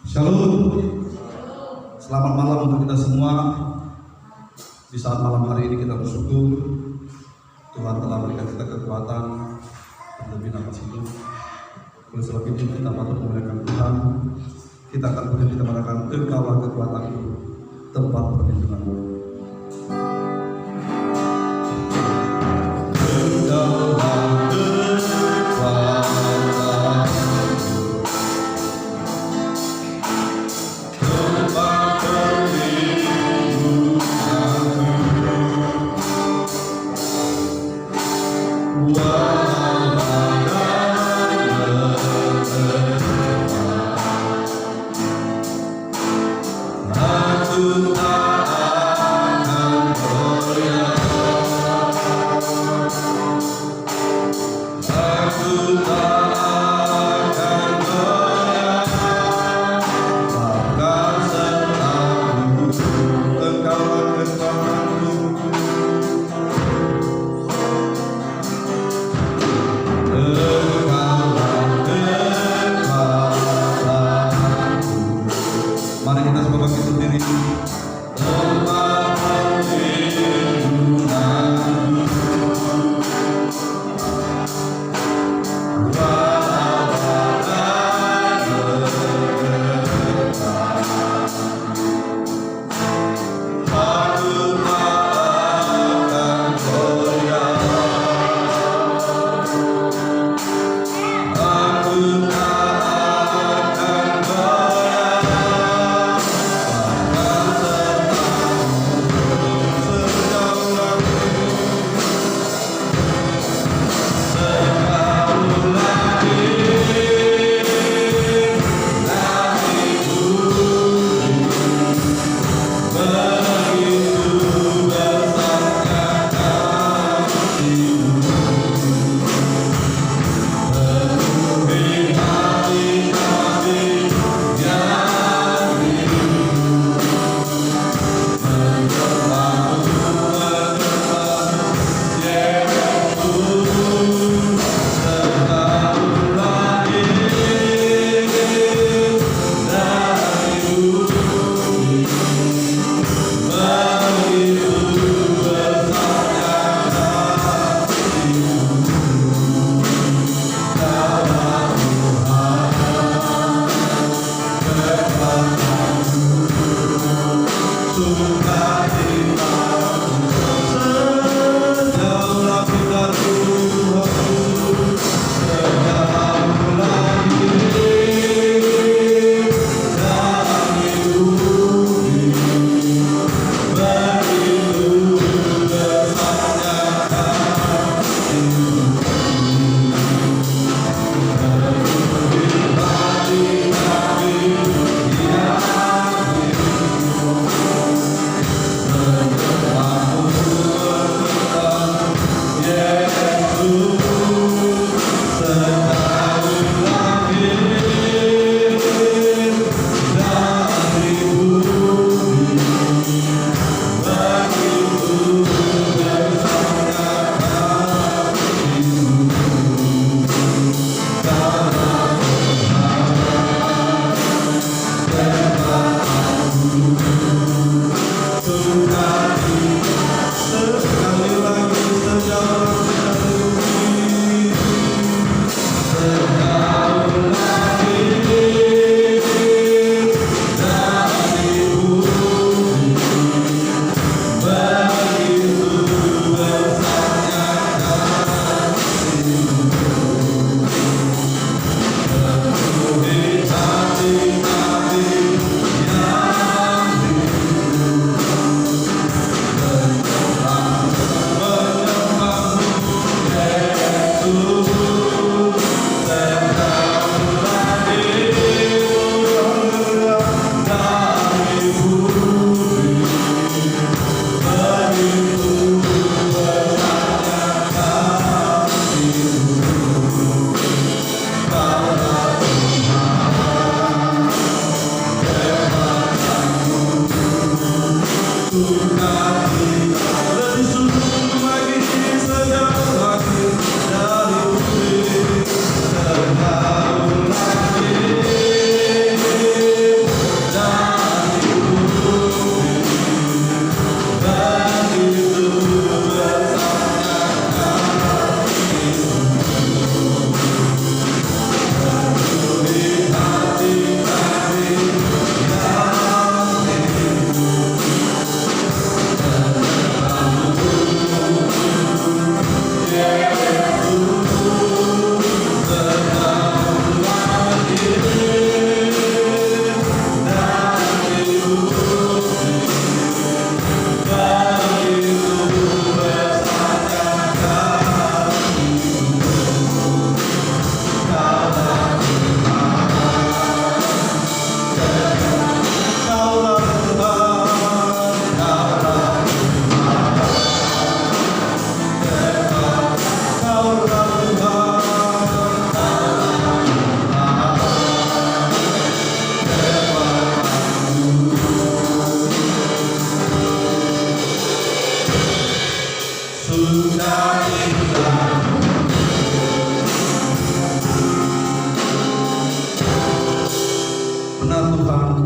Shalom. Selamat malam untuk kita semua. Di saat malam hari ini kita bersyukur Tuhan telah berikan kita kekuatan dan lebih nafas hidup. Oleh sebab itu kita patut memuliakan Tuhan. Kita akan berhenti mengatakan Engkaulah kekuatanku, tempat perlindunganku. Yeah. Tuhan,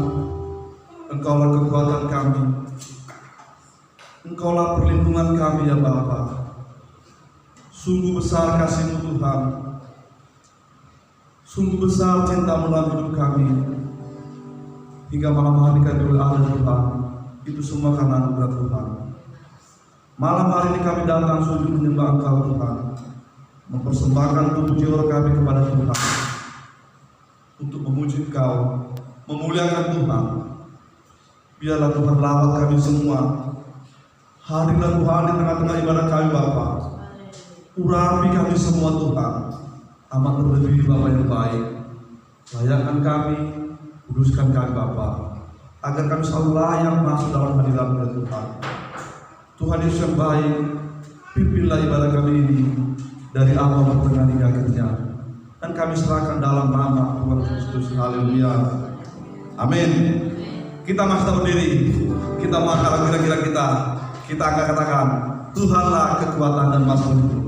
Engkaulah kekuatan kami, Engkaulah perlindungan kami ya Bapa. Sungguh besar kasih-Mu Tuhan, sungguh besar cinta-Mu dalam hidup kami. Hingga malam hari kami berada Tuhan, itu semua karena anugerah Tuhan. Malam hari ini kami datang sujud menyembah Engkau Tuhan, mempersembahkan tubuh jiwa kami kepada Tuhan, untuk memuji Engkau, memuliakan Tuhan. Biarlah Tuhan lawat kami semua. Hadirlah Tuhan di tengah-tengah ibadah kami Bapa. Urapi kami semua Tuhan. Amat berlebih Bapa yang baik. Layakkan kami, kuduskan kami Bapa, agar kami selalu layak masuk dalam hadirat-Mu ya Tuhan. Tuhan Yesus yang baik, pimpinlah ibadah kami ini dari awal pertengahan hingga akhirnya. Dan kami serahkan dalam nama Tuhan Kristus. Haleluya. Amin. Kita masih berdiri, kita mengangkat kira-kira kita akan katakan, Tuhanlah kekuatan dan masa hidup.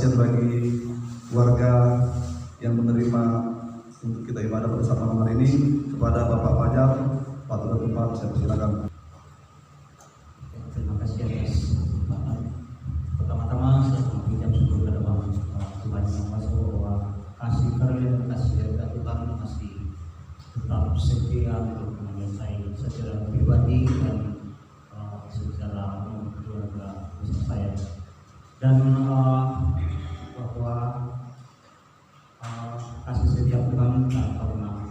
kesaksian bagi warga yang menerima untuk kita ibadah pada saat malam hari ini. Kepada Bapak Fajar, Pak Tuan Tempat, saya persilakan. Terima kasih atas kesempatan. Pertama-tama saya mengucapkan syukur kepada Tuhan Yang Maha Esa bahwa kasih karunia dan kasih dari Tuhan masih tetap setia untuk menyertai secara pribadi dan secara keluarga besar saya. Dan bahwa kasih setia Tuhan tak pernah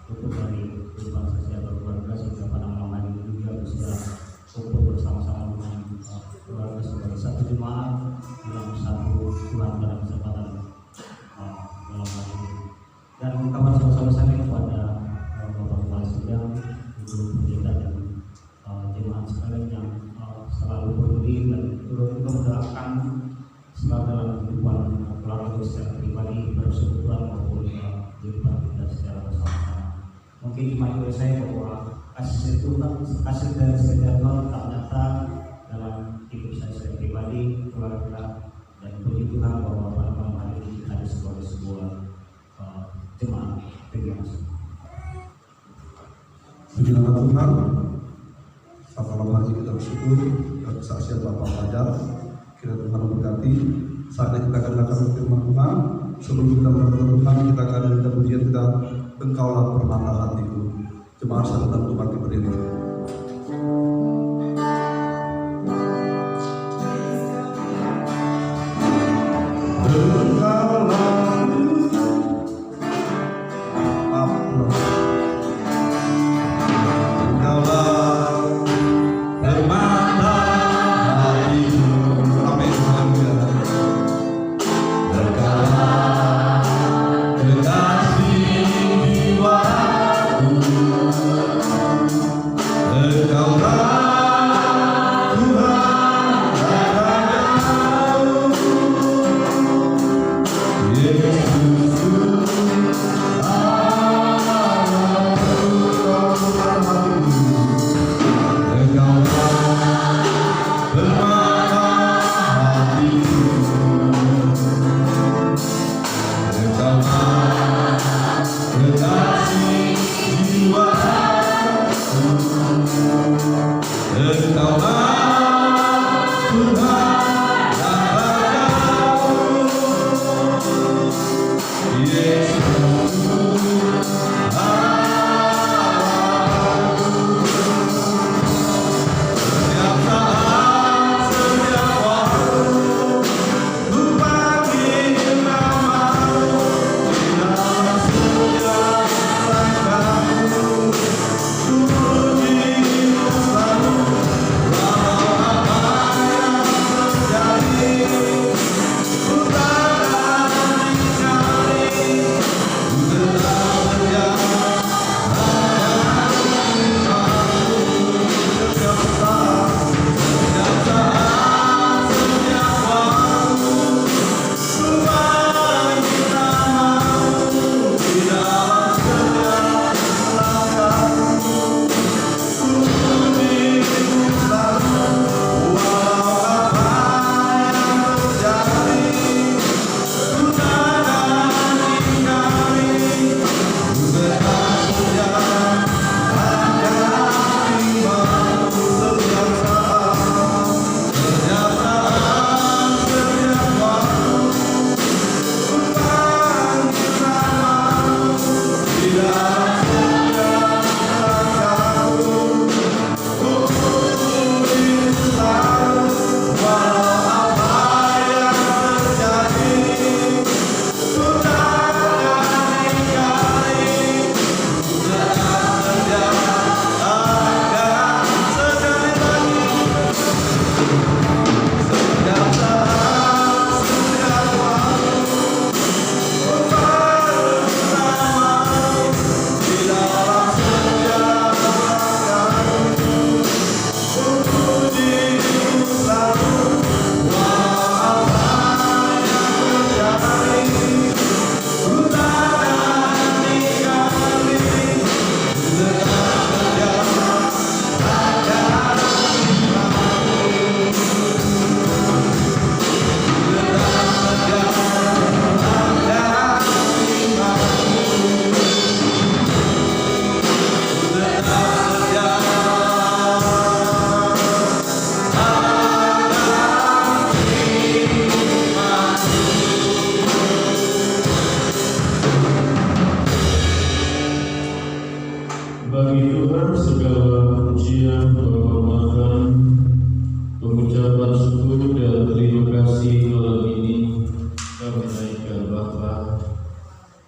luput dari kehidupan sosial berkeluarga, sehingga pada malam hari ini juga bisa kumpul bersama-sama dengan keluarga sebagai satu jemaat dalam satu Tuhan pada kesempatan malam hari ini. Dan kabar sama-sama saya kepada Bapak Kepala Sidang, Ibu Pendeta dan jemaat sekalian yang selalu peduli dan turut mendoakan selalu dalam kehidupan keluarga secara pribadi, persekutuan maupun kehidupan kita secara bersama-sama. Mungkin cuma itu saya bahwa kasih dan setia Tuhan tak nyata dalam hidup saya secara pribadi, keluarga, dan puji Tuhan bahwa pada malam hari ini ada sebuah jemaat kegiatan. Puji nama Tuhan. Pada malam hari kita bersyukur atas kesaksian Bapak Fajar. Kiranya Tuhan memberkati. Saatnya kita akan dengarkan firman Tuhan. Sebelum kita mendengarkan Tuhan, kita akan minta pujian kita. Engkaulah permata hatiku. Jemaat satu dan Tuhan berdiri.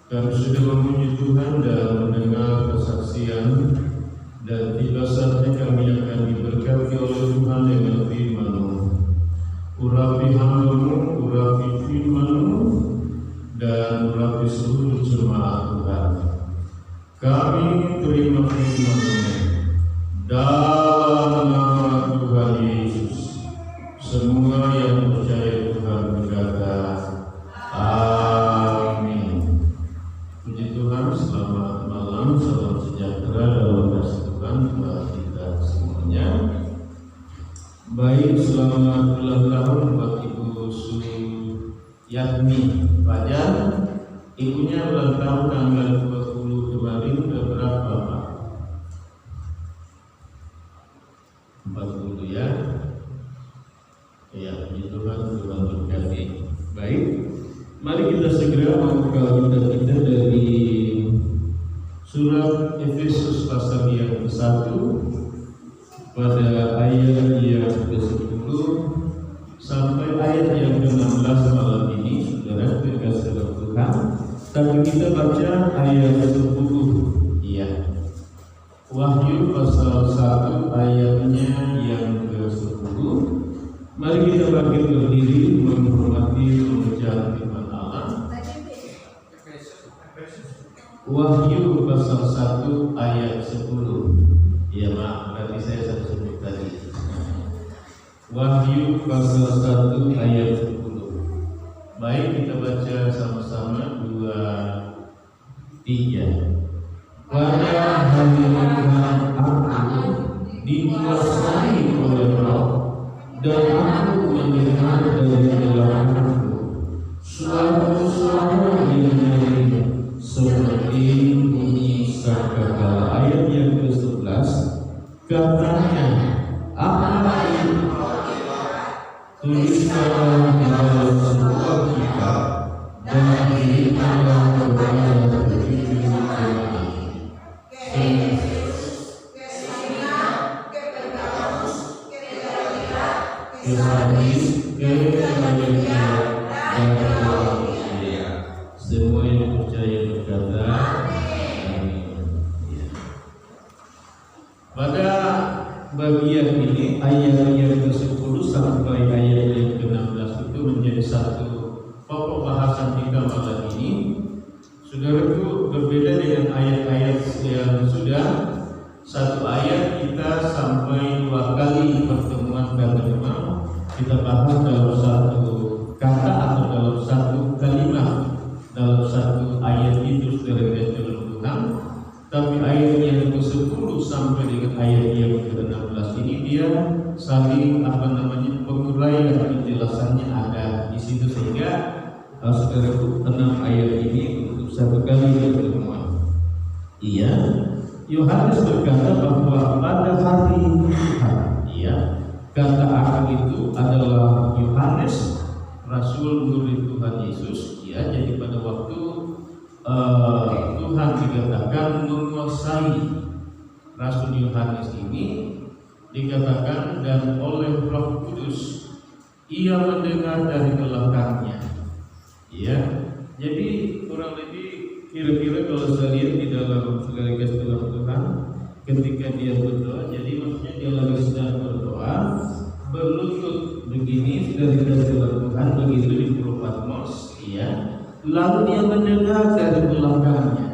Kami sudah memuji Tuhan dan mendengar kesaksian, dan tiba saatnya kami akan diberkati oleh Tuhan dengan firman-Mu. Urapi hamba-Mu, urapi firman-Mu, dan urapi seluruh jemaat Tuhan. Kami terima firman-Mu dalam nama Tuhan Yesus. Semua yang percaya Tuhan berkata, amin. Puji Tuhan, selamat malam, salam sejahtera dalam kasih Tuhan buat kita semuanya. Baik, selamat ulang tahun buat Ibu Suyatmi Fajar. Ibunya ulang tahun tanggal 20 kemarin, berapa Pak? 40 ya. Ya, puji Tuhan, Tuhan berkati. Baik, mari kita segera membuka bacaan kita dari surat Efesus pasal yang ke-1 pada ayat yang ke-10 sampai ayat yang ke-16 malam ini, saudara terkasih dalam Tuhan. Tapi kita baca ayat 10. Iya. Wahyu pasal 1 ayatnya yang ke-10. Mari kita bangkit berdiri menghormati pembacaan firman Allah. Wahyu pasal 1 ayat 10. Ya maaf, berarti saya satu sebut tadi. Wahyu pasal 1 ayat 10. Baik, kita baca sama-sama 2, 3. Pada hari Tuhan aku dikuasai oleh Roh, dan aku mendengar dari dalam aku suatu suara yang nyaring seperti bunyi sangkakala. Ayat yang ke-11 katanya, apa itu? Tuliskanlah dalam sebuah kitab dan kirimkanlah kepada ketujuh jemaat. Semua yang percaya berkata amin. Pada bagian ini ayat yang ke-10 sampai ayat yang ke-16 itu menjadi satu pokok bahasan kita malam ini. Saudaraku, berbeda dengan ayat-ayat yang sudah, satu ayat kita sampai 2 kali pertemuan pertama kita bahas dalam satu kata atau dalam satu kalimat, dalam satu ayat itu saudara dalam Tuhan. Tapi ayat yang ke-10 sampai dengan ayat yang ke-16 ini dia saling penguraian penjelasannya ada di situ, sehingga saudaraku 6 ayat ini untuk satu kali pertemuan. Iya, Yohanes berkata bahwa pada hari Tuhan, iya, kata aku itu adalah Yohanes, rasul murid Tuhan Yesus. Ya, jadi pada waktu Tuhan dikatakan menguasai rasul Yohanes ini, dikatakan dan oleh Roh Kudus ia mendengar dari belakangnya. Ya, jadi kurang lebih kira-kira kalau saya lihat di dalam segala dalam Tuhan ketika dia berdoa, jadi maksudnya dia lagi sedang berdoa berlutut begini dari dalam Tuhan begitu di Pulau Patmos, ya. Lalu dia mendengar dari belakangnya,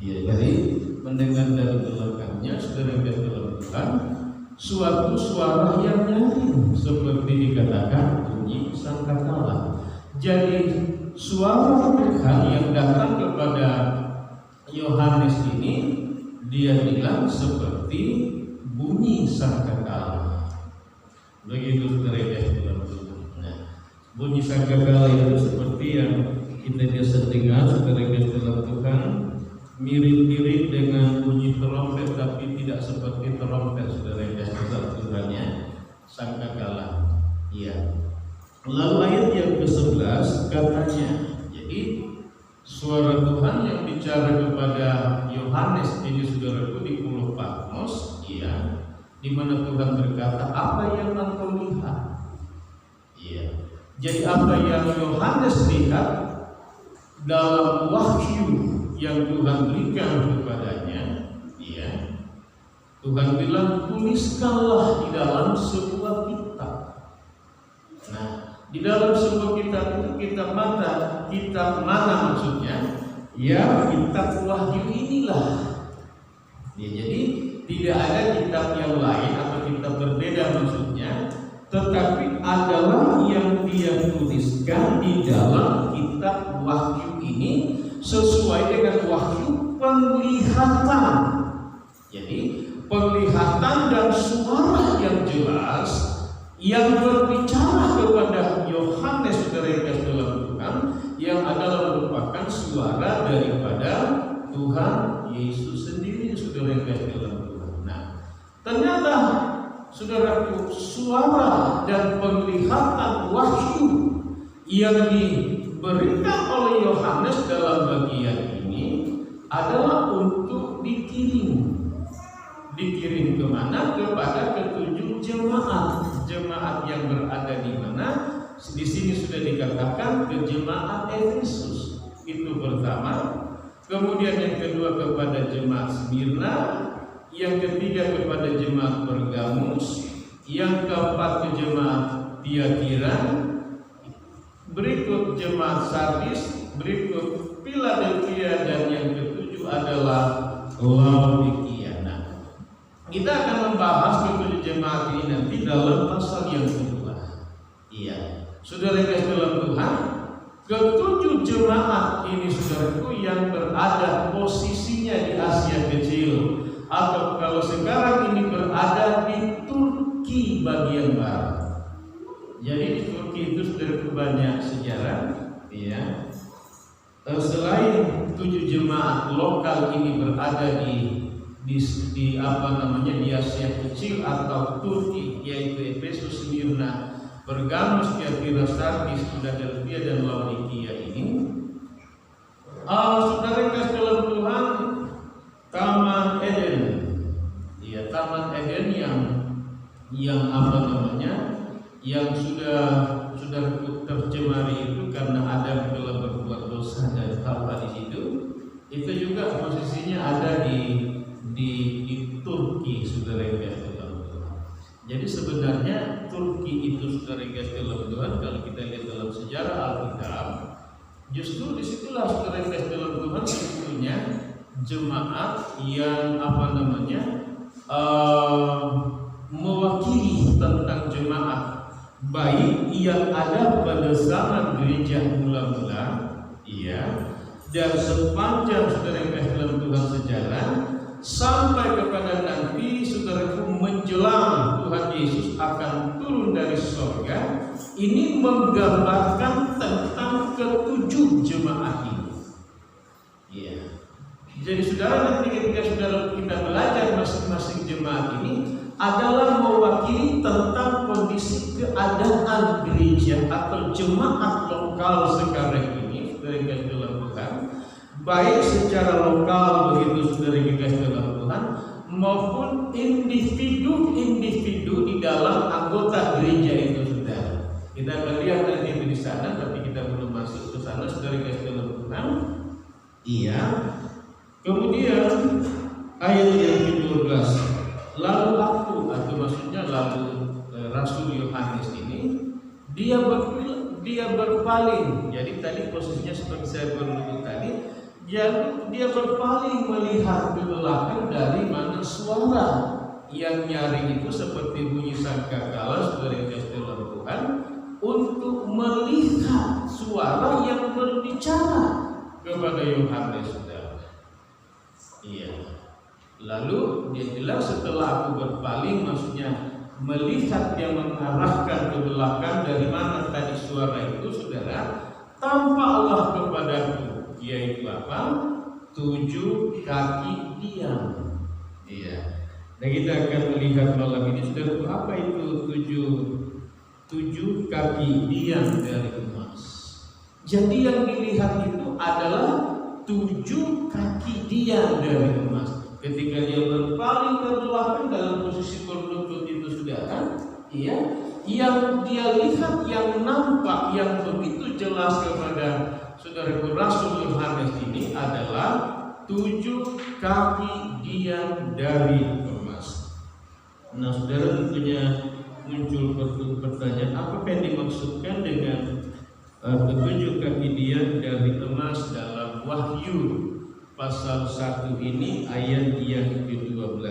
ya, jadi mendengar dari belakangnya saudara dalam Tuhan suatu suara yang nyaring seperti dikatakan bunyi sangkakala. Jadi suara Tuhan yang datang kepada Yohanes ini, dia bilang seperti bunyi sangkakala. Begitu saudara dalam Tuhan. Nah, bunyi sangkakala itu seperti yang kita biasa dengar saudara dalam Tuhan, mirip-mirip dengan bunyi trompet, tapi tidak seperti trompet saudara dalam Tuhan ya, sangkakala. Iya. Lalu ayat yang ke-11 katanya, jadi suara Tuhan yang bicara kepada Yohanes ini saudaraku di Pulau Patmos, iya, di mana Tuhan berkata, apa yang engkau lihat? Iya. Jadi apa yang Yohanes lihat dalam wahyu yang Tuhan berikan kepadanya, ya, Tuhan bilang tuliskanlah di dalam sebuah kitab. Nah, di dalam sebuah kitab itu kitab mana maksudnya? Ya, kitab wahyu inilah. Ya, jadi tidak ada kitab yang lain atau kitab berbeda maksudnya, tetapi adalah yang dia tuliskan di dalam kitab wahyu ini sesuai dengan wahyu penglihatan. Jadi penglihatan dan suara yang jelas yang berbicara kepada Yohanes, saudara yang kasih dalam Tuhan, yang adalah merupakan suara daripada Tuhan Yesus sendiri, saudara yang kasih dalam Tuhan. Nah, ternyata saudaraku, suara dan penglihatan wahyu yang diberikan oleh Yohanes dalam bagian ini adalah untuk dikirim kemana? Kepada ketujuh jemaat yang berada di mana? Di sini sudah dikatakan ke jemaat Efesus, itu pertama. Kemudian yang kedua kepada jemaat Smyrna, yang ketiga kepada jemaat Pergamus, yang keempat ke jemaat Tiatira, berikut jemaat Sardis, berikut Philadelphia, dan yang ketujuh adalah Laodikia. Kita akan membahas ketujuh jemaat ini nanti dalam pasal yang kedua. Iya, saudara yang dalam Tuhan, ketujuh jemaat ini saudaraku yang berada posisinya di Asia Kecil, atau kalau sekarang ini berada di Turki bagian barat. Jadi di Turki itu saudaraku banyak sejarah. Iya. Selain tujuh jemaat lokal ini berada di Asia Kecil atau Turki, yaitu Efesus, Smyrna, Pergamus, Tiatira, Sardis, Philadelphia, dan Laodikia ini. Saudara kasih dalam Tuhan, Taman Eden, ya, Taman Eden yang yang sudah tercemari itu karena Adam telah berbuat dosa dan Hawa di situ. Itu juga posisinya ada di Turki, saudara yang kasih dalam Tuhan. Jadi sebenarnya Turki itu, saudara yang kasih dalam Tuhan, kalau kita lihat dalam sejarah Alkitab, justru disitulah, saudara yang kasih dalam Tuhan, sebetulnya jemaat yang mewakili tentang jemaat baik yang ada pada zaman gereja mula-mula, iya, dan sepanjang, saudara yang kasih dalam Tuhan, sejarah sampai kepada nanti, saudaraku, menjelang Tuhan Yesus akan turun dari surga. Ini menggambarkan tentang ketujuh jemaat ini. Iya. Jadi saudara, nanti ketika saudara kita belajar masing-masing jemaat ini adalah mewakili tentang kondisi keadaan gereja atau jemaat lokal sekarang ini, saudara yang kasih dalam Tuhan, baik secara lokal begitu, saudara yang kasih dalam Tuhan, maupun individu di dalam anggota gereja itu, saudara. Kita akan lihat nanti di sana, tapi kita belum masuk ke sana, saudara yang kasih dalam Tuhan. Iya. Kemudian ayat yang ke-12, lalu Rasul Yohanes ini dia berpaling. Jadi tadi posisinya seperti saya berlutut tadi, dia berpaling melihat ke belakang dari mana suara yang nyaring itu seperti bunyi sangkakala, saudara yang kasih dalam Tuhan, untuk melihat suara yang berbicara kepada Yohanes, saudara. Iya. Lalu dia bilang, setelah aku berpaling, maksudnya melihat yang mengarahkan ke belakang dari mana tadi suara itu, saudara, tampaklah kepadaku, yaitu apa? 7 kaki diam. Iya. Dan kita akan melihat malam ini, saudara, apa itu 7 kaki diam dari emas. Jadi yang dilihat itu adalah 7 kaki diam dari emas. Ketika dia berpaling ke belakang dalam posisi berlutut itu, saudara, iya, yang dia lihat, yang nampak, yang begitu jelas kepada saudara saudaraku, Rasul Yohanes ini adalah 7 kaki dian dari emas. Nah, saudara, tentunya muncul pertanyaan, apa yang dimaksudkan dengan 7 kaki dian dari emas dalam Wahyu pasal 1 ini ayat yang ke-12.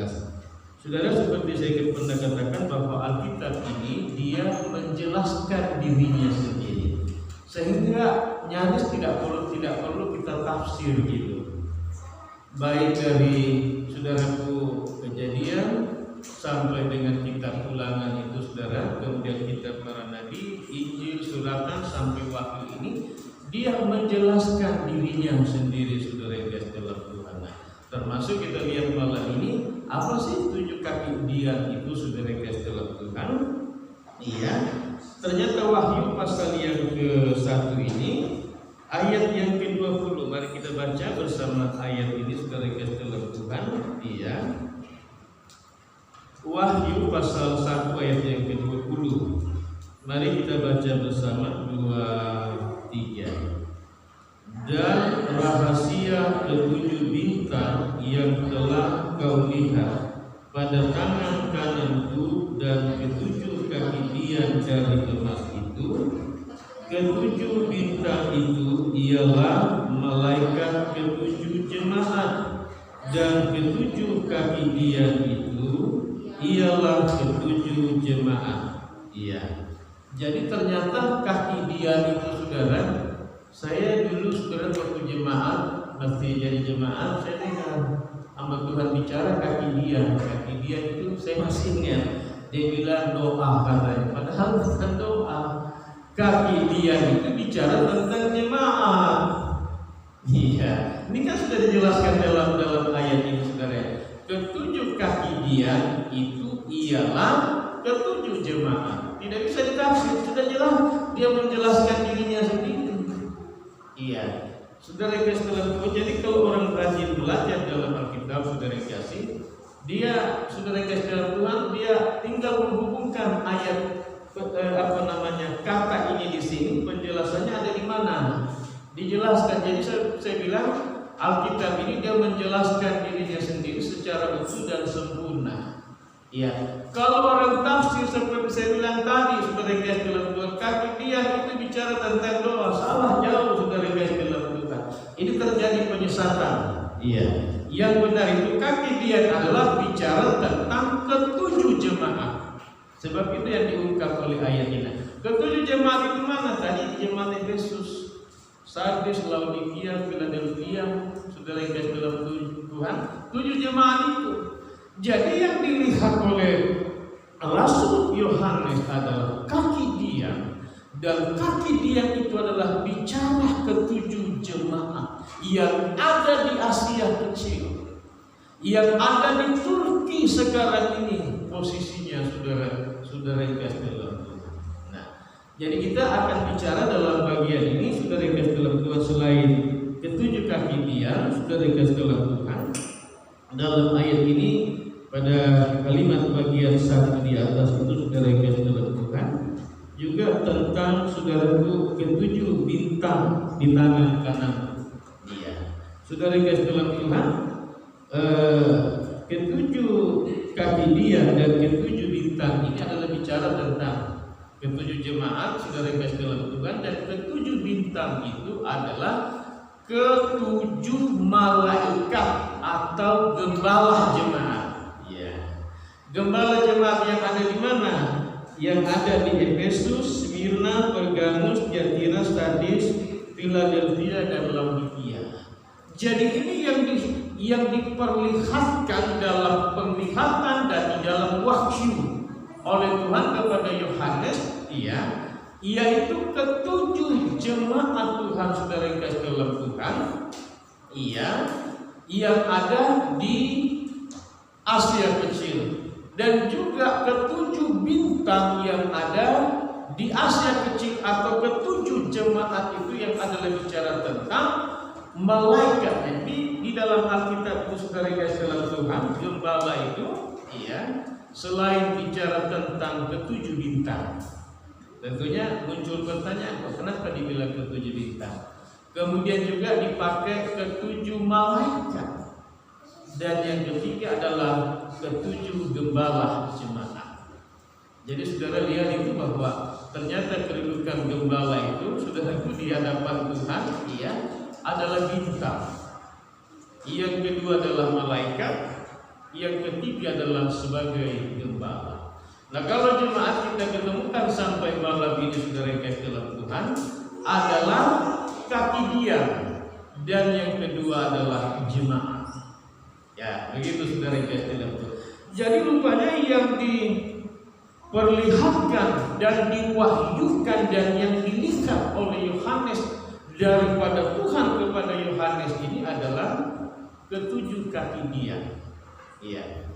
Saudara, seperti saya pernah katakan bahwa Alkitab ini dia menjelaskan dirinya sendiri, sehingga nyaris tidak perlu kita tafsir gitu. Baik dari saudaraku Kejadian sampai dengan kitab Ulangan itu saudara, kemudian kitab para nabi, Injil, Suratan sampai Wahyu ini, dia menjelaskan dirinya sendiri saudara yang kasih dalam Tuhan. Termasuk kita lihat malam ini, apa sih 7 kaki dian itu saudara yang kasih dalam Tuhan? Iya, ternyata Wahyu pasal yang ke-1 ini ayat yang ke-20. Mari kita baca bersama ayat ini saudara yang kasih dalam Tuhan. Iya, Wahyu pasal 1 ayat yang ke-20. Mari kita baca bersama 2, 3. Dan rahasia ke-7 bintang yang telah kau lihat pada tangan kananku dan ke-7 kaki dian dari emas itu, ke-7 bintang itu ialah malaikat ke-7 jemaat, dan ke-7 kaki dian itu ialah ke-7 jemaat. Iya. Jadi ternyata kaki dian itu saudara, saya dulu saudara waktu jemaat, masih jadi jemaat, saya dengar sama Tuhan bicara kaki dian. Kaki dian itu saya masih ingat, dia bilang doa katanya, padahal bukan doa. Kaki dian itu bicara tentang jemaat. Iya, ini kan sudah dijelaskan dalam ayat ini saudara. Ke-7 kaki dian itu ialah ke-7 jemaat. Tidak bisa ditafsir, sudah jelas dia menjelaskan dirinya sendiri. Iya, saudara kasih dalam Tuhan. Jadi kalau orang rajin belajar dalam Alkitab, saudara kasih, dia saudara kasih dalam Tuhan, dia tinggal menghubungkan ayat kata ini di sini, penjelasannya ada di mana? Dijelaskan. Jadi saya bilang Alkitab ini dia menjelaskan dirinya sendiri secara utuh dan sempurna. Ya, kalau orang tafsir seperti saya bilang tadi, saudara guys dalam Tuhan, kaki dian itu bicara tentang doa, salah jauh saudara guys dalam Tuhan. Ini terjadi penyesatan. Iya, yang benar itu kaki dian adalah bicara tentang ke-7 jemaat. Sebab itu yang diungkap oleh ayat ini. Ke-7 jemaat itu mana? Tadi jemaat Efesus, Sardis, Laodikia, Philadelphia, saudara guys dalam Tuhan, 7 jemaat itu. Jadi yang dilihat oleh Rasul Yohanes adalah kaki dian, dan kaki dian itu adalah bicara ke-7 jemaat yang ada di Asia Kecil, yang ada di Turki sekarang ini posisinya saudara yang kasih dalam Tuhan. Nah, jadi kita akan bicara dalam bagian ini saudara yang kasih dalam Tuhan, selain ke-7 kaki dian, saudara yang kasih dalam Tuhan, dalam ayat ini pada kalimat bagian 1 di atas itu saudara yang kasih dalam Tuhan, juga tentang saudaraku ke-7 bintang di tangan kanan. Iya, saudara yang kasih dalam Tuhan, ke-7 kaki dian dan ke-7 bintang ini adalah bicara tentang ke-7 jemaat, saudara yang kasih dalam Tuhan, dan ke-7 bintang itu adalah ke-7 malaikat atau gembala jemaat. Gembala jemaat yang ada di mana? Yang ada di Efesus, Smyrna, Pergamus, Tiatira, Sardis, Philadelphia, dan Laodikia. Jadi ini yang diperlihatkan dalam penglihatan dan di dalam wahyu oleh Tuhan kepada Yohanes, yaitu ke-7 jemaat Tuhan saudara yang kasih dalam Tuhan, yang ada di Asia Kecil. Dan juga ke-7 bintang yang ada di Asia Kecil atau ke-7 jemaat itu yang adalah bicara tentang malaikat. Jadi di dalam Alkitab itu saudara kasih dalam Tuhan, gembala itu selain bicara tentang ke-7 bintang, tentunya muncul pertanyaan, kenapa dibilang ke-7 bintang? kemudian juga dipakai ketujuh malaikat, dan yang ketiga adalah ketujuh gembala jemaat. Jadi saudara lihat itu bahwa ternyata kedudukan gembala itu, saudaraku, di hadapan Tuhan ia adalah bintang. Yang kedua adalah malaikat, yang ketiga adalah sebagai gembala. Nah, kalau jemaat kita ketemukan sampai malam ini, saudara yang kasih dalam Tuhan, adalah kaki dia, dan yang kedua adalah jemaat. Ya, begitu saudara yang kasih dalam Tuhan. Jadi rupanya yang diperlihatkan dan diwahyukan dan yang dilihat oleh Yohanes daripada Tuhan kepada Yohanes ini adalah ketujuh kaki dia. Iya,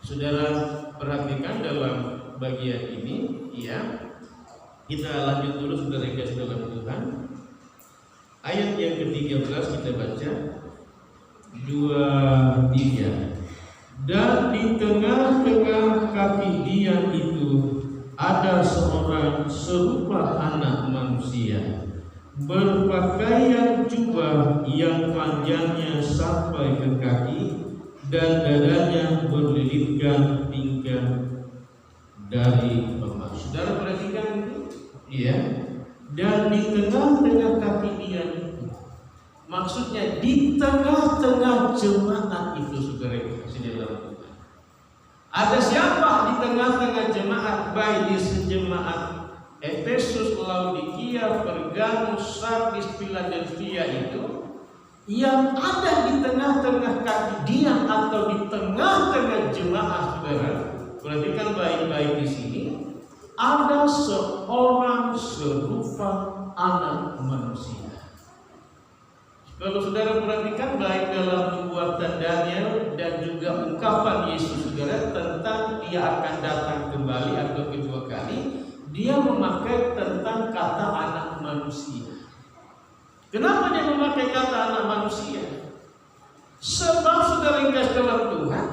saudara perhatikan dalam bagian ini, ya. Kita lanjut dulu, saudara yang kasih dalam Tuhan. Ayat yang ke-13 kita baca 2-3. Dan di tengah-tengah kaki dia itu ada seorang serupa anak manusia, berpakaian jubah yang panjangnya sampai ke kaki, dan dadanya berlilitkan pinggang dari emas. Saudara perhatikan itu, ya. Dan di tengah-tengah kaki dia itu, maksudnya di tengah-tengah jemaat itu, saudara kasih dalam Tuhan. Ada siapa di tengah-tengah jemaat, baik di sejemaat Efesus, Laodikia, Pergamus, Sardis, Philadelphia itu, yang ada di tengah-tengah kaki dia atau di tengah-tengah jemaat, saudara perhatikan baik-baik di sini, ada seorang serupa anak manusia. Kalau saudara perhatikan baik dalam nubuatan Daniel dan juga ungkapan Yesus, saudara, tentang dia akan datang kembali atau kedua kali, dia memakai tentang kata anak manusia. Kenapa dia memakai kata anak manusia? Sebab saudara yang kasih dalam Tuhan,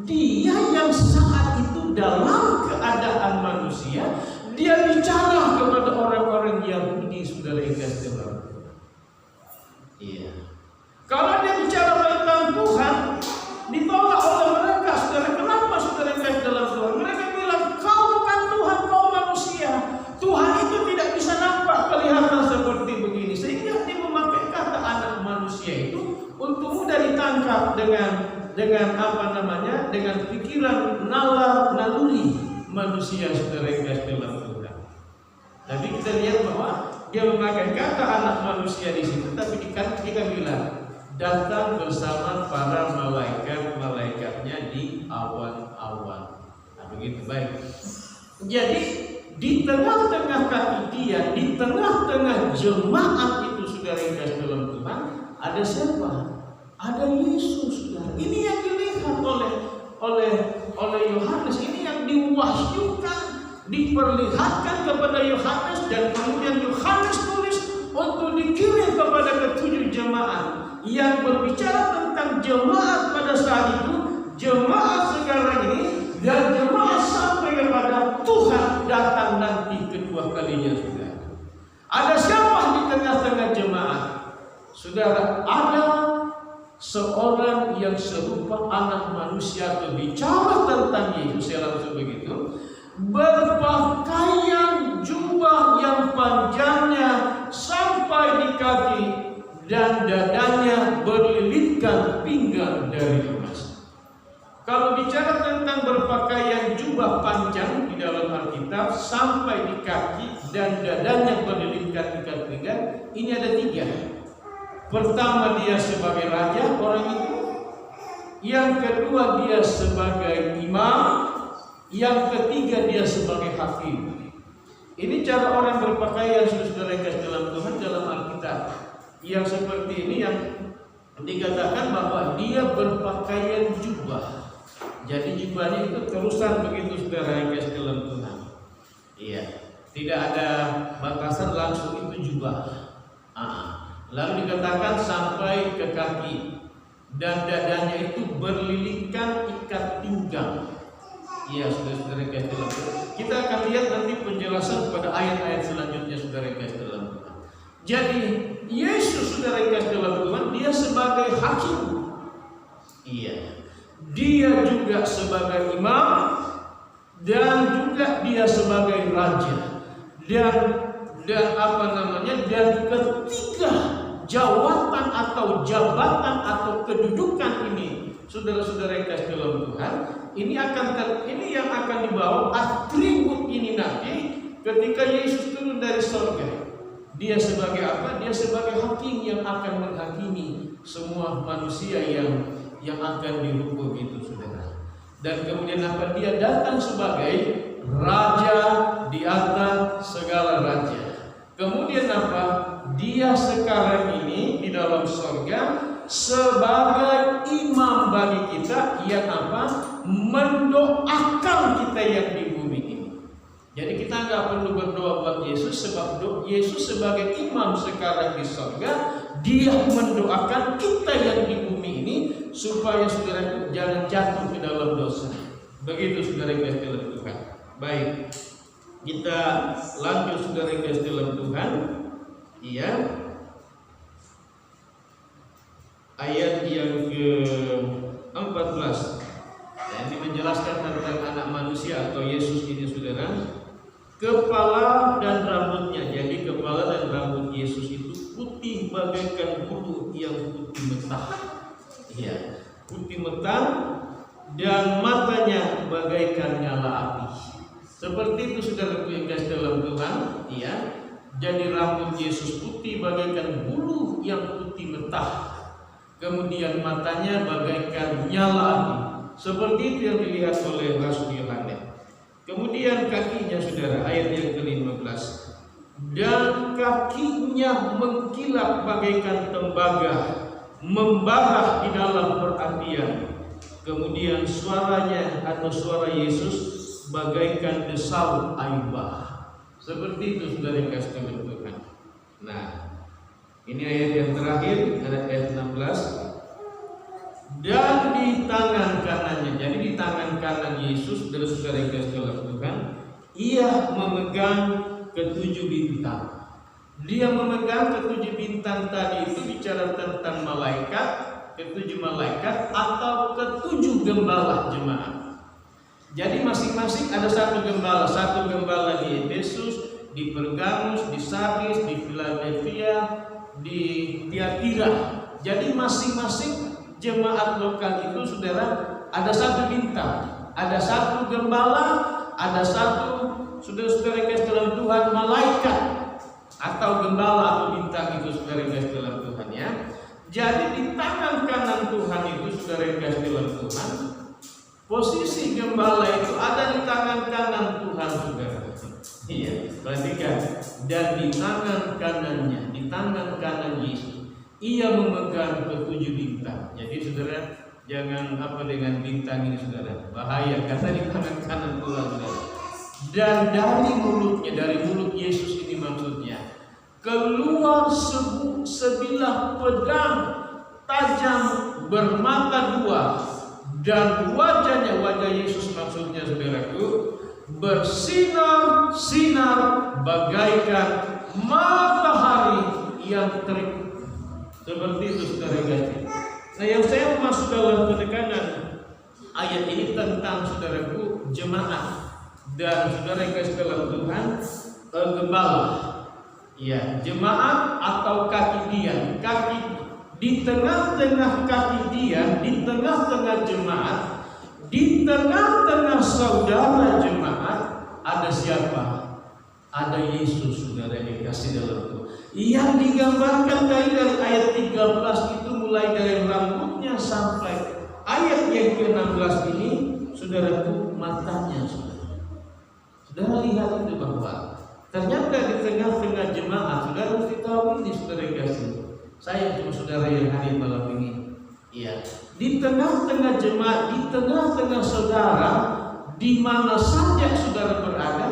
dia yang saat itu dalam keadaan manusia, dia bicara kepada orang-orang Yahudi, saudara yang kasih dalam Tuhan. Iya. Kalau dia bicara tentang Tuhan, ditolak oleh mereka, saudara. Kenapa, saudara yang kasih dalam Tuhan? Mereka bilang, kau bukan Tuhan, kau manusia. Tuhan itu tidak bisa nampak, kelihatan seperti begini. Sehingga dia memakai kata anak manusia itu untuk mudah ditangkap dengan apa namanya, dengan pikiran naluri manusia, saudara yang kasih dalam Tuhan. Tapi kita lihat bahwa dia memakai kata anak manusia di situ, tapi kita bilang datang bersama para malaikat-malaikatnya di awan-awan. Nah, begitu baik. Jadi di tengah-tengah kaki dia, di tengah-tengah jemaat itu, saudara yang kasih dalam Tuhan, ada siapa? Ada Yesus, saudara. Ini yang dilihat oleh Yohanes, ini yang diwahyukan, diperlihatkan kepada Yohanes, dan kemudian Yohanes tulis untuk dikirim kepada ketujuh jemaat yang berbicara tentang jemaat pada saat itu, jemaat sekarang ini, dan jemaat sampai kepada Tuhan datang nanti kedua kalinya, saudara. Ada siapa di tengah-tengah jemaat? Saudara, ada seorang yang serupa anak manusia, berbicara tentang Yesus, saya langsung begitu, berpakaian jubah yang panjangnya sampai di kaki, dan dadanya berlilitkan pinggang dari emas. Kalau bicara tentang berpakaian jubah panjang di dalam Alkitab sampai di kaki dan dadanya berlilitkan pinggang, ini ada 3. Pertama, dia sebagai raja orang itu. Yang kedua, dia sebagai imam. Yang ketiga, dia sebagai hakim. Ini cara orang berpakaian, saudara yang dalam Tuhan, dalam Alkitab. Yang seperti ini yang dikatakan bahwa dia berpakaian jubah. Jadi jubahnya itu terusan begitu, saudara yang dalam Tuhan. Iya, tidak ada batasan, langsung itu jubah. Lalu dikatakan sampai ke kaki, dan dadanya itu berlilitkan ikat pinggang. Iya, saudara-saudara yang kasih dalam Tuhan. Kita akan lihat nanti penjelasan pada ayat-ayat selanjutnya, saudara yang kasih dalam Tuhan. Jadi Yesus, saudara hakim. Iya. Dia juga sebagai imam dan juga dia sebagai raja. Dan apa namanya? Dan ketiga jawatan atau jabatan atau kedudukan ini, saudara-saudara yang kasih dalam Tuhan, ini yang akan dibawa atribut ini nanti ketika Yesus turun dari surga. Dia sebagai apa? Dia sebagai hakim yang akan menghakimi semua manusia yang akan dihukum itu, saudara. Dan kemudian apa? Dia datang sebagai raja di atas segala raja. Kemudian apa? Dia sekarang ini di dalam surga sebagai imam bagi kita yang apa? Mendoakan kita yang di bumi ini. Jadi kita nggak perlu berdoa buat Yesus, sebab Yesus sebagai imam sekarang di surga, dia mendoakan kita yang di bumi ini supaya saudara jangan jatuh ke dalam dosa. Begitu saudara yang dalam Tuhan. Baik, kita lanjut saudara yang dalam Tuhan. Iya. Ayat yang ke-14. Ini menjelaskan tentang anak manusia atau Yesus ini, saudara. Kepala dan rambutnya. Jadi kepala dan rambut Yesus itu putih bagaikan bulu yang putih metah. Iya, putih metah, dan matanya bagaikan nyala api. Seperti itu saudaraku yang kasih dalam Tuhan. Iya. Jadi rambut Yesus putih bagaikan bulu yang putih metah. Kemudian matanya bagaikan nyala api. Seperti itu yang dilihat oleh Rasul Yohanes. Kemudian kakinya, saudara, ayat yang ke-15. Dan kakinya mengkilap bagaikan tembaga, membara di dalam perapian. Kemudian suaranya atau suara Yesus bagaikan desau air bah. Seperti itu saudara yang kasih Tuhan. Nah, ini ayat yang terakhir, ayat 16. Dan di tangan kanannya, jadi di tangan kanan Yesus, saudara yang kasih Tuhan, ia memegang ketujuh bintang. Dia memegang ketujuh bintang tadi itu bicara tentang malaikat, ketujuh malaikat atau ketujuh gembala jemaat. Jadi masing-masing ada satu gembala di Efesus, di Pergamus, di Sardis, di Philadelphia, di Tiatira. Jadi masing-masing jemaat lokal itu, saudara, ada satu bintang, ada satu gembala, ada satu saudara-saudara kasih dalam Tuhan malaikat atau gembala atau bintang itu, saudara kasih dalam Tuhan ya. Jadi di tangan kanan Tuhan itu, saudara kasih dalam Tuhan, posisi gembala itu ada di tangan kanan Tuhan, saudara. Iya, perhatikan. Dan di tangan kanannya, di tangan kanan Yesus, ia memegang ketujuh bintang. Jadi saudara jangan apa dengan bintang ini, saudara, bahaya karena di tangan kanan Tuhan, saudara. Dan dari mulutnya, dari mulut Yesus ini maksudnya, keluar sebilah pedang tajam bermata dua, dan wajahnya, wajah Yesus maksudnya, saudaraku, bersinar-sinar bagaikan matahari yang terik. Seperti itu, saudara kasih. Nah, yang saya masuk dalam penekanan ayat ini tentang, saudaraku, jemaat dan saudara kasih dalam Tuhan, gembala. Ya, jemaat atau kaki dia, kaki di tengah-tengah kaki dia, di tengah-tengah jemaat, di tengah-tengah saudara jemaat, ada siapa? Ada Yesus, saudara yang dikasih dalam Tuhan. Yang digambarkan dari ayat 13 itu, mulai dari rambutnya sampai ayat yang ke-16 ini, saudaraku, matanya, saudara. Saudara lihat itu bahwa ternyata di tengah-tengah jemaat, saudara mesti tahu ini, saudara yang kasih. Saya cuma saudara yang hadir malam ini. Iya. Di tengah-tengah jemaat, di tengah-tengah saudara, di mana saja saudara berada,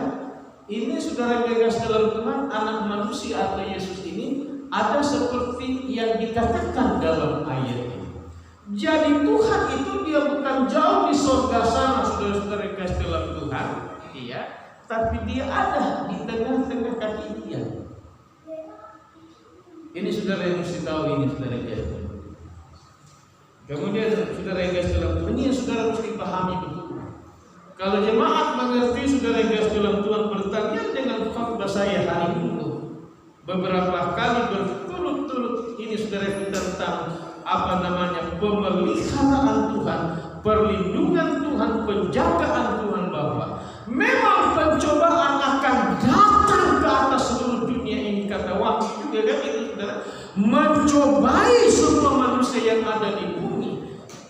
ini saudara yang kasih dalam Tuhan, anak manusia atau Yesus ini ada seperti yang dikatakan dalam ayat ini. Jadi Tuhan itu dia bukan jauh di surga sana, saudara-saudara yang kasih dalam Tuhan, iya, tapi dia ada di tengah-tengah kaki dia. Ini saudara yang mesti tahu ini, saudara yang kasih. Kemudian saudara yang kasih dalam Tuhan, ini yang saudara mesti pahami betul. Kalau jemaat mengerti saudara yang kasih dalam Tuhan, pertanyaan dengan khotbah saya hari ini beberapa kali berturut-turut ini saudara tentang pemeliharaan Tuhan, perlindungan Tuhan, penjagaan Tuhan, bahwa memang pencobaan akan datang ke atas seluruh dunia ini, kata Wahyu juga kan itu saudara, mencobai semua manusia yang ada di bumi.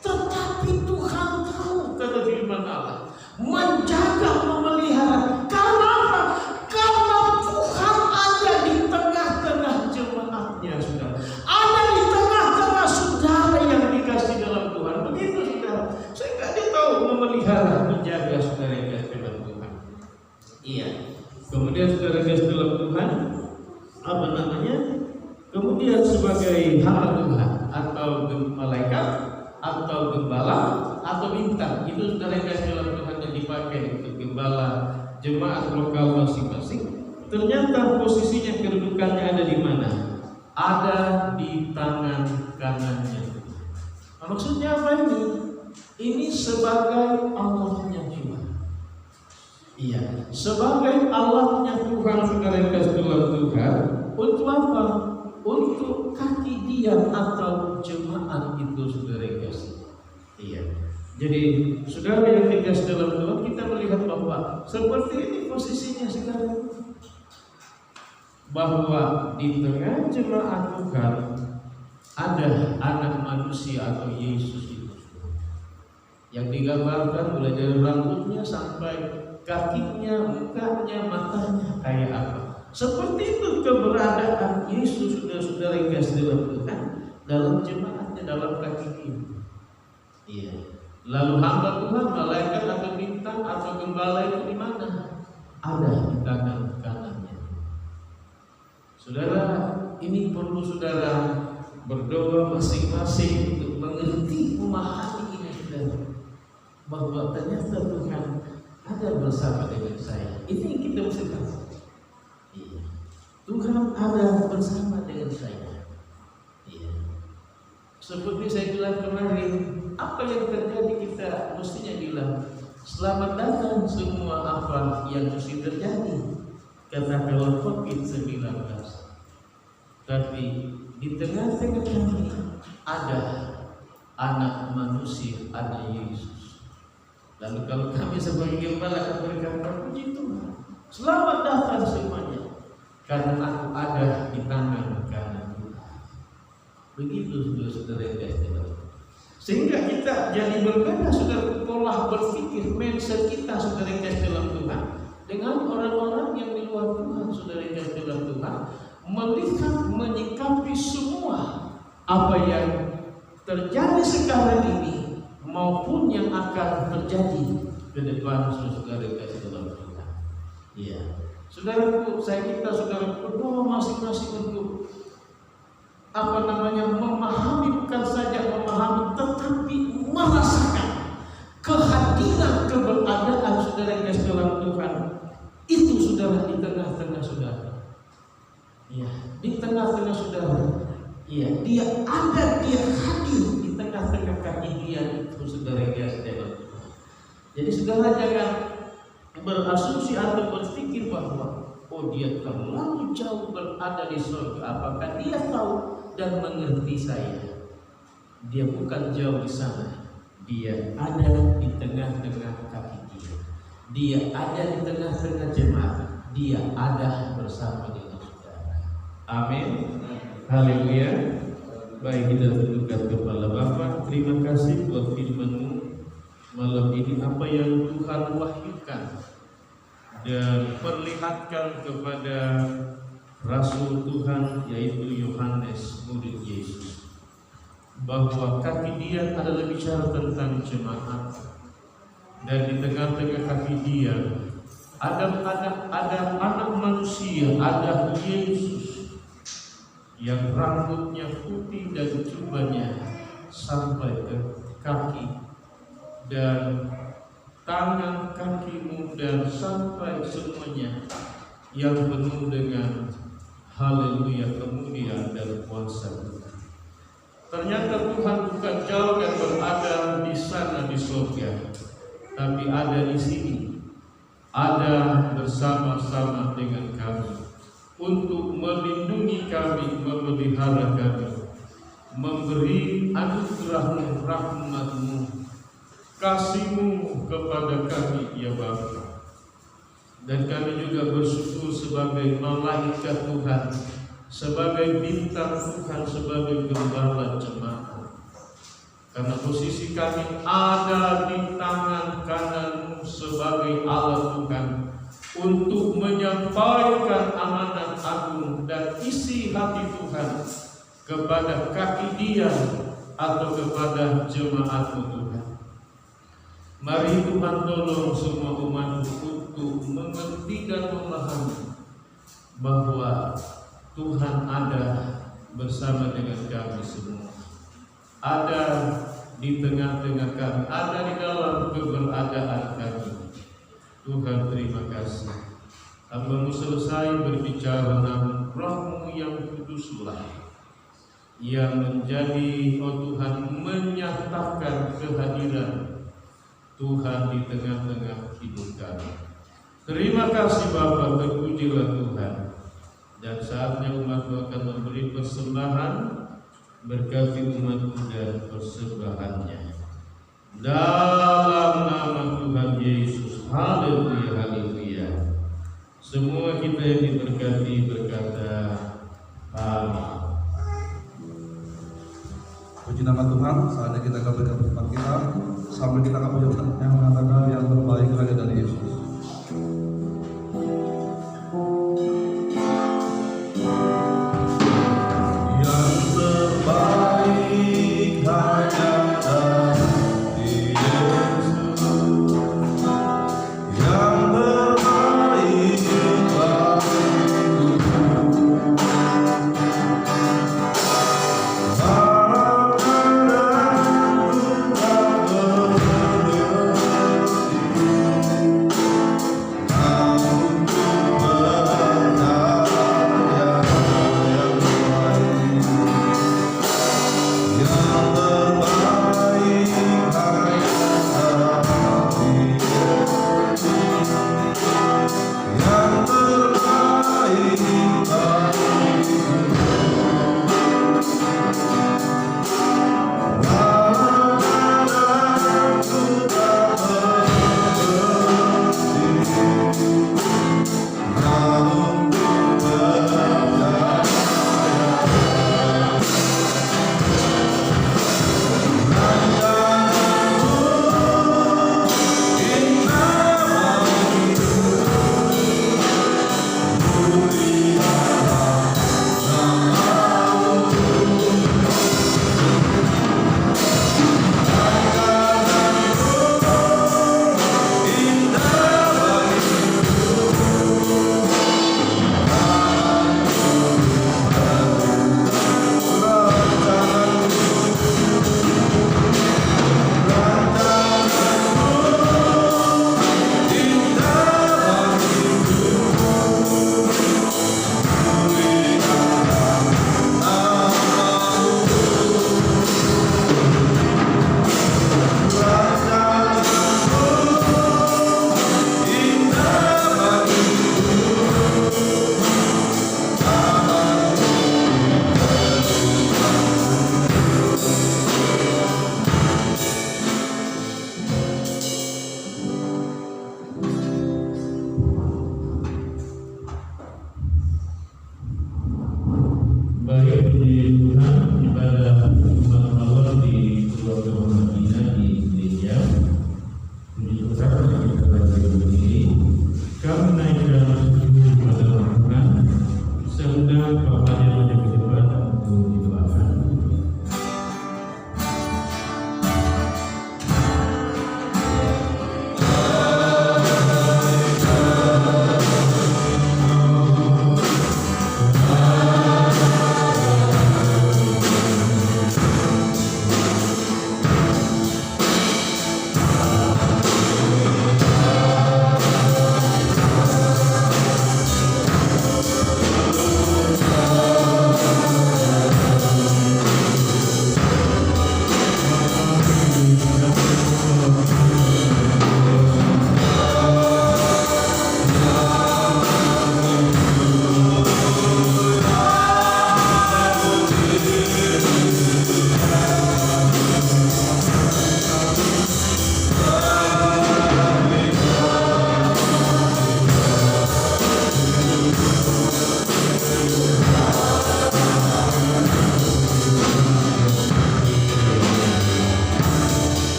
Tetapi Tuhan tahu, kata firman Allah, menjaga, memelihara. Karena apa? Karena Tuhan ada di tengah-tengah jemaatnya, saudara. Ada di tengah-tengah saudara yang dikasih dalam Tuhan. Begitu saudara. Sehingga dia tahu memelihara, menjaga saudara yang dikasih dalam Tuhan. Iya. Kemudian saudara dikasih dalam Tuhan, kemudian sebagai hamba Tuhan atau malaikat atau gembala atau bintang, itu saudara yang dikasih dalam Tuhan yang dipakai untuk gembala jemaat lokal masing-masing. Ternyata posisinya, kedudukannya ada di mana? Ada di tangan kanannya. Maksudnya apa ini? Ini sebagai Allahnya Tuhan. Iya, sebagai Allahnya Tuhan saudara yang kasih dalam Tuhan. Untuk apa? Untuk kaki dia atau jemaat itu saudara yang kasih. Iya. Jadi saudara yang dikasih dalam Tuhan, kita melihat bahwa seperti ini posisinya sekarang, bahwa di tengah jemaat Tuhan ada anak manusia atau Yesus itu, yang digambarkan mulai dari rambutnya sampai kakinya, mukanya, matanya kayak apa. Seperti itu keberadaan Yesus, saudara-saudara yang kasih dalam Tuhan, dalam jemaatnya, dalam kaki ini. Iya. Lalu hamba Tuhan, malaikat atau bintang atau gembala itu di mana? Ada di tangan kanannya. Saudara, ini perlu saudara berdoa masing-masing untuk mengerti, memahami ini saudara, bahwa ternyata Tuhan ada bersama dengan saya. Ini yang kita mesti tahu. Iya. Tuhan ada bersama dengan saya. Iya. Seperti saya bilang kemarin, apa yang terjadi kita mestinya bilang, selamat datang semua apa yang mesti terjadi. Katakanlah COVID-19. Tapi di tengah-tengah kami ada anak manusia, ada Yesus. Lalu kalau kami sebagai gembala akan berkata, puji Tuhan, selamat datang semuanya, karena aku ada di tangan kanan Tuhan. Begitu saudara-saudara yang kasih. Sehingga kita jadi berbeda saudara, pola berpikir, mindset kita saudara yang kasih dalam Tuhan, dengan orang-orang yang di luar Tuhan, saudara yang kasih dalam Tuhan, melihat, menyikapi semua apa yang terjadi sekarang ini maupun yang akan terjadi ke depan, saudara yang kasih dalam Tuhan. Iya, saudaraku, kita saudara berdoa masing-masing untuk memahami, bukan saja memahami, tetapi merasakan kehadiran, keberadaan saudara yang kasih dalam Tuhan. Itu saudara di tengah-tengah saudara. Iya, di tengah-tengah saudara. Iya, dia ada, dia hadir di tengah-tengah kaki dia itu saudara yang kasih dalam Tuhan. Jadi saudara jangan berasumsi atau berpikir bahwa dia terlalu jauh berada di surga. Apakah dia tahu dan mengerti saya? Dia bukan jauh di sana. Dia ada di tengah-tengah kaki dia. Dia ada di tengah-tengah jemaat. Dia ada bersama dengan saudara. Amin. Haleluya. Baik, kita tundukkan kepala Bapa. Terima kasih buat firman-Mu malam ini, apa yang Tuhan wahyukan dan perlihatkan kepada Rasul Tuhan, yaitu Yohanes, murid Yesus, bahwa kaki dia adalah bicara tentang jemaat, dan di tengah-tengah kaki dia ada anak manusia, ada Yesus yang rambutnya putih dan jubahnya sampai ke kaki, dan tangan, kakimu, dan sampai semuanya yang penuh dengan haleluya, kemuliaan dan kuasa Tuhan. Ternyata Tuhan bukan jauh dan berada di sana di surga, tapi ada di sini, ada bersama-sama dengan kami untuk melindungi kami, memelihara kami, memberi anugerah-Mu, rahmat-Mu, kasih-Mu kepada kami, ya Bapa. Dan kami juga bersyukur sebagai malaikat Tuhan, sebagai bintang Tuhan, sebagai gembala jemaat, karena posisi kami ada di tangan kanan-Mu sebagai Allah Tuhan untuk menyampaikan amanat agung dan isi hati Tuhan kepada kaki Dia atau kepada jemaat-Mu Tuhan. Mari Tuhan tolong semua umat-Mu untuk mengerti dan memahami bahwa Tuhan ada bersama dengan kami semua, ada di tengah-tengah kami, ada di dalam keberadaan kami. Tuhan, terima kasih. Hamba-Mu selesai berbicara, namun Roh-Mu yang kuduslah yang menjadi, oh Tuhan, menyatakan kehadiran Tuhan di tengah-tengah hidup kami. Terima kasih Bapa, terpujilah Tuhan. Dan saatnya umat-Mu akan memberi persembahan, berkati umat-Mu dan persembahannya. Dalam nama Tuhan Yesus, haleluya, haleluya. Semua kita yang diberkati berkata amin. Puji nama Tuhan. Saatnya kita akan berkat tempat kita sambil kita akan punya yang mengatakan yang terbaik hanya dari Yesus. Yang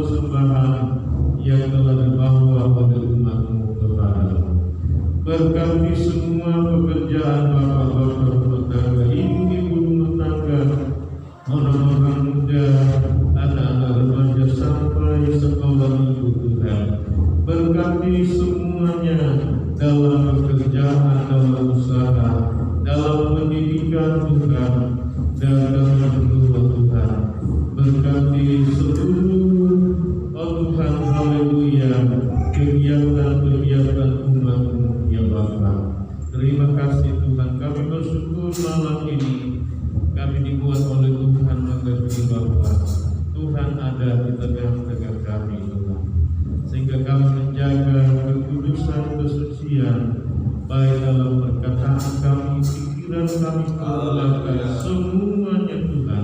persembahan yang telah dibawa oleh umat-Mu kepadamu. Berkati semua pekerjaan bapak-bapak rumah tangga, ibu-ibu rumah tangga, orang-orang muda, anak-anak remaja sampai sekolah minggu Tuhan. Berkati semuanya dalam pekerjaan, dalam usaha, dalam pendidikan Tuhan, dan dalam berdoa Tuhan. Berkati seluruh, oh Tuhan, haleluya, kegiatan-kegiatan umat-Mu ya Bapa. Terima kasih Tuhan, kami bersyukur malam ini kami dibuat oleh Tuhan mengerti bahwa Tuhan ada di tengah-tengah kami Tuhan, sehingga kami menjaga kekudusan, kesucian baik dalam perkataan kami, pikiran kami, perbuatan semuanya Tuhan.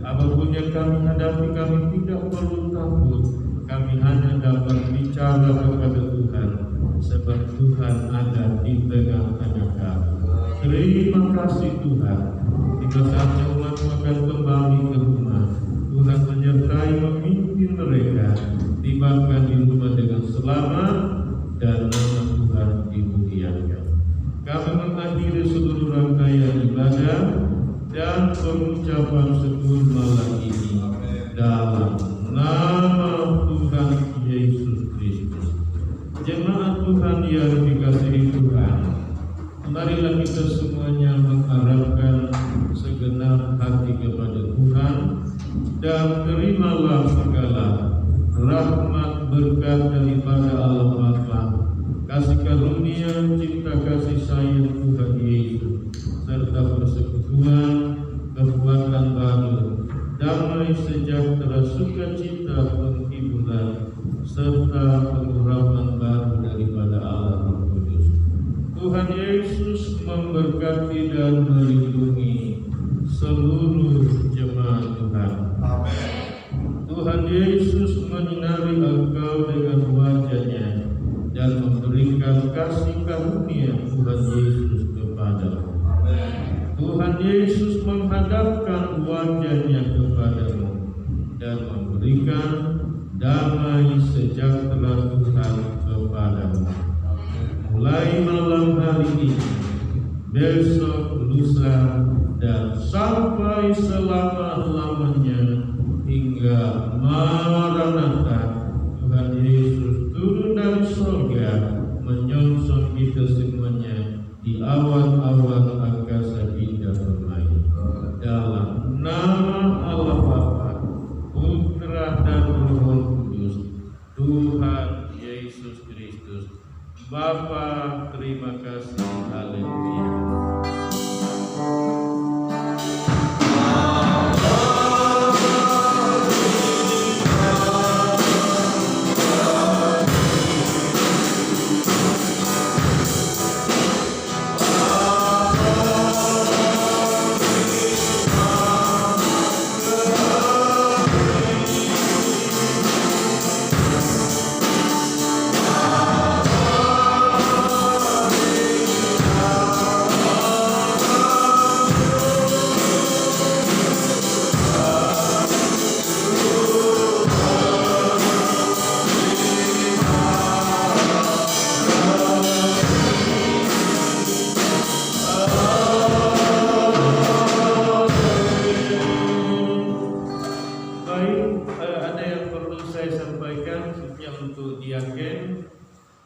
Apapun yang kami hadapi, kami tidak perlu takut. Kami hanya dapat bicara kepada Tuhan, sebab Tuhan ada di tengah-tengah kami. Terima kasih Tuhan. Pada saatnya umat akan kembali ke rumah, Tuhan menyertai memimpin mereka, tibakan di rumah dengan selamat dan nama Tuhan dimuliakan. Kami mengakhiri seluruh rangkaian ibadah dan pengucapan syukur malam ini dalam nama Tuhan Yesus Kristus. Jemaat Tuhan yang dikasihi Tuhan, marilah kita semuanya mengharapkan segenap hati kepada Tuhan dan terimalah segala rahmat berkat daripada Allah Bapa, kasih karunia, cinta kasih sayang Tuhan Yesus, serta persekutuan, kekuatan baru, damai sejahtera, sukacita, penghiburan, serta pengurapan baru daripada Allah Roh Kudus. Tuhan Yesus memberkati dan melindungi seluruh jemaat Tuhan. Amin. Tuhan Yesus menyinari engkau dengan wajah-Nya dan memberikan kasih karunia Tuhan Yesus kepadamu. Amin. Tuhan Yesus menghadapkan wajah-Nya kepadamu dan memberikan damai sejahtera Tuhan kepadamu. Mulai malam hari ini, besok, lusa, dan sampai selama-lamanya hingga Maranatha, Tuhan Yesus turun dari surga menyongsong kita semuanya di awan-awan angkasa indah bermain. Dalam nama Allah Bapa, Putra dan Roh Kudus, Tuhan Yesus Kristus. Bapa, terima kasih. Haleluya.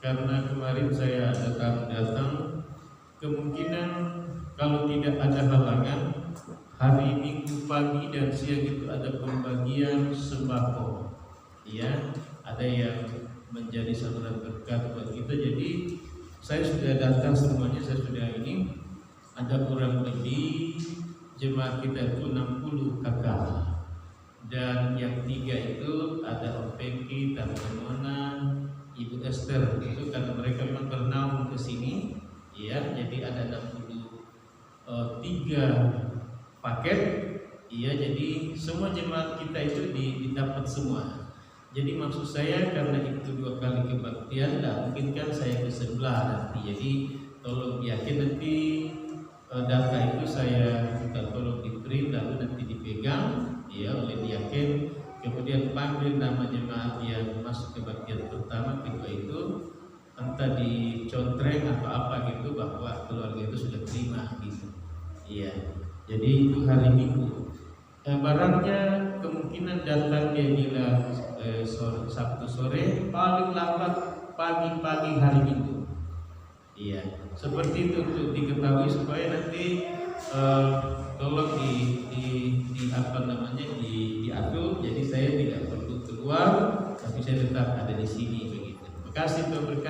Karena kemarin saya datang, kemungkinan kalau tidak ada halangan, hari Minggu pagi dan siang itu ada pembagian sembako. Ya, ada yang menjadi saluran berkat buat kita. Jadi saya sudah datang semuanya, saya sudah ini. Ada kurang lebih jemaat kita itu 60 kakak. Dan yang 3 itu ada Om Pengki, Tante Mona, Ibu Esther. Itu karena mereka memang bernaung ke sini, ya. Jadi ada 63 paket, iya. Jadi semua jemaat kita itu didapat semua. Jadi maksud saya karena itu 2 kali kebaktian, tidak mungkin kan saya ke sebelah nanti. Jadi tolong yakin nanti data itu saya minta tolong di print lalu nanti dipegang, ya, oleh diaken kemudian panggil nama jemaat yang masuk ke bagian pertama, kedua itu entah dicontreng atau apa gitu bahwa keluarga itu sudah terima gitu. Iya. Jadi itu hari Minggu. Barangnya kemungkinan datangnya bila Sabtu sore, paling lambat pagi-pagi hari Minggu. Iya. Seperti itu untuk diketahui supaya nanti tolong diatur. Jadi saya tidak perlu keluar, tapi saya tetap ada di sini begitu. Terima kasih Tuhan berkati.